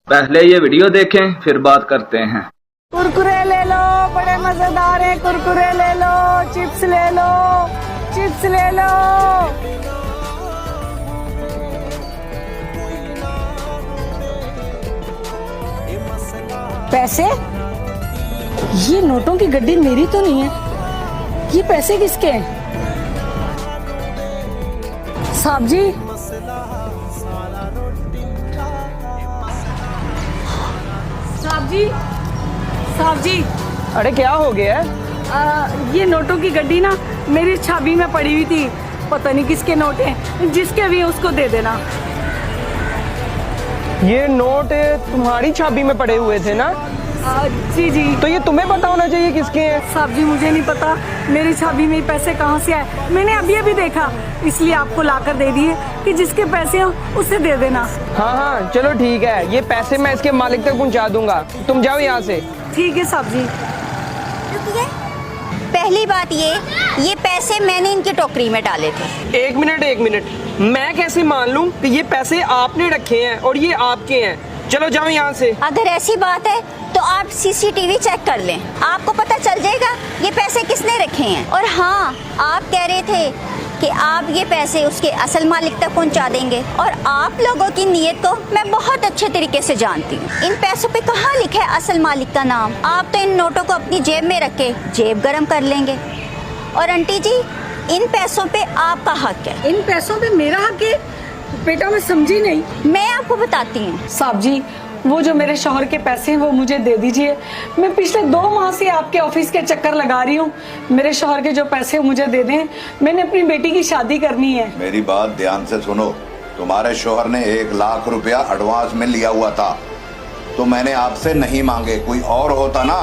पहले ये वीडियो देखें फिर बात करते हैं। कुरकुरे ले लो, बड़े मजेदार हैं। कुरकुरे ले लो, चिप्स ले लो, चिप्स ले लो। पैसे? ये नोटों की गड्डी मेरी तो नहीं है। ये पैसे किसके हैं? साहब जी, साहब जी, साहब जी। अरे क्या हो गया है? ये नोटों की गड्डी ना मेरी छाबी में पड़ी हुई थी। पता नहीं किसके नोट हैं, जिसके भी उसको दे देना। ये नोट तुम्हारी छाबी में पड़े हुए थे ना? जी जी। तो ये तुम्हें पता होना चाहिए किसके हैं। साहब जी, मुझे नहीं पता मेरी छाबी में पैसे कहाँ से आए। मैंने अभी अभी देखा, इसलिए आपको लाकर दे दिए कि जिसके पैसे हो उसे दे देना। हाँ हाँ चलो ठीक है, ये पैसे मैं इसके मालिक तक पहुंचा दूंगा। तुम जाओ यहाँ से। ठीक है साहब जी। रुकिए, पहली बात ये पैसे मैंने इनकी टोकरी में डाले थे। एक मिनट, मैं कैसे मान लूं कि ये पैसे आपने रखे हैं और ये आपके हैं? चलो जाओ यहाँ से। अगर ऐसी बात है तो आप सीसीटीवी चेक कर लें, आपको पता चल जाएगा ये पैसे किसने रखे हैं। और हाँ, आप कह रहे थे कि आप ये पैसे उसके असल मालिक तक पहुंचा देंगे, और आप लोगों की नीयत को मैं बहुत अच्छे तरीके से जानती हूँ। इन पैसों पे कहाँ लिखा है असल मालिक का नाम? आप तो इन नोटों को अपनी जेब में रख के जेब गरम कर लेंगे। और आंटी जी, इन पैसों पे आपका हक है। इन पैसों पे मेरा हक है? बेटा मैं समझी नहीं। मैं आपको बताती हूँ। साहब जी, वो जो मेरे शौहर के पैसे हैं वो मुझे दे दीजिए। मैं पिछले 2 माह से आपके ऑफिस के चक्कर लगा रही हूँ। मेरे शौहर के जो पैसे मुझे दे दें, मैंने अपनी बेटी की शादी करनी है। मेरी बात ध्यान से सुनो। तुम्हारे शौहर ने 1 लाख रुपया एडवांस में लिया हुआ था, तो मैंने आपसे नहीं मांगे। कोई और होता ना,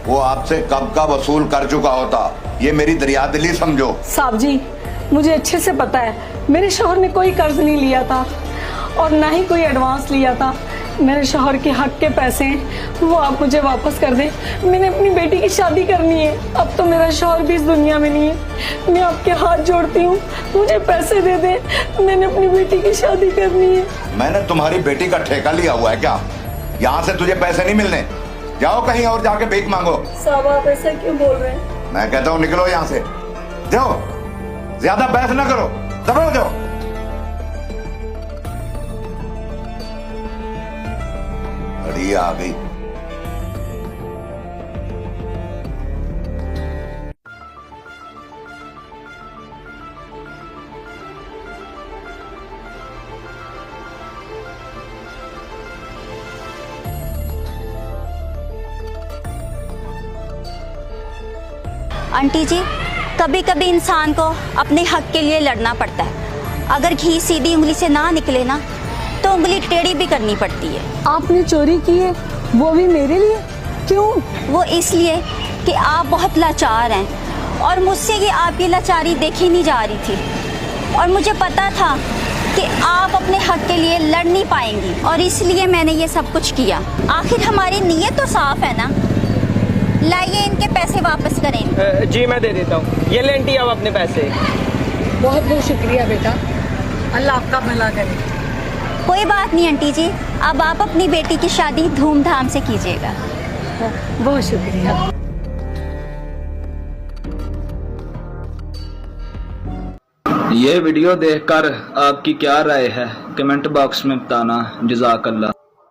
वो आपसे कब का वसूल कर चुका होता। ये मेरी दरियादिली समझो। साहब जी, मुझे अच्छे से पता है मेरे शौहर ने कोई कर्ज नहीं लिया था और ना ही कोई एडवांस लिया था। मेरे शौहर के हक के पैसे हैं, वो आप मुझे वापस कर दें। मैंने अपनी बेटी की शादी करनी है। अब तो मेरा शौहर भी इस दुनिया में नहीं है। मैं आपके हाथ जोड़ती हूँ, मुझे पैसे दे दें। मैंने अपनी बेटी की शादी करनी है। मैंने तुम्हारी बेटी का ठेका लिया हुआ है क्या? यहाँ से तुझे पैसे नहीं मिलने। जाओ कहीं और जाके भीख मांगो। साहब, आप ऐसा क्यों बोल रहे हैं? मैं कहता हूँ निकलो यहाँ से। जाओ, ज्यादा बहस ना करो, दबो जाओ। अड़ी आ गई। आंटी जी, कभी कभी इंसान को अपने हक के लिए लड़ना पड़ता है। अगर घी सीधी उंगली से ना निकले ना, तो उंगली टेढ़ी भी करनी पड़ती है। आपने चोरी की है, वो भी मेरे लिए? क्यों? वो इसलिए कि आप बहुत लाचार हैं और मुझसे ये आपकी लाचारी देखी नहीं जा रही थी, और मुझे पता था कि आप अपने हक के लिए लड़ नहीं पाएंगी, और इसलिए मैंने ये सब कुछ किया। आखिर हमारी नीयत तो साफ है ना। लाइए, इनके पैसे वापस करें। जी मैं दे देता हूँ। ये ले आंटी, अब अपने पैसे। बहुत बहुत शुक्रिया बेटा, अल्लाह आपका भला करे। कोई बात नहीं आंटी जी, अब आप अपनी बेटी की शादी धूमधाम से कीजिएगा। बहुत शुक्रिया। ये वीडियो देखकर आपकी क्या राय है कमेंट बॉक्स में बताना। जज़ाकल्लाह।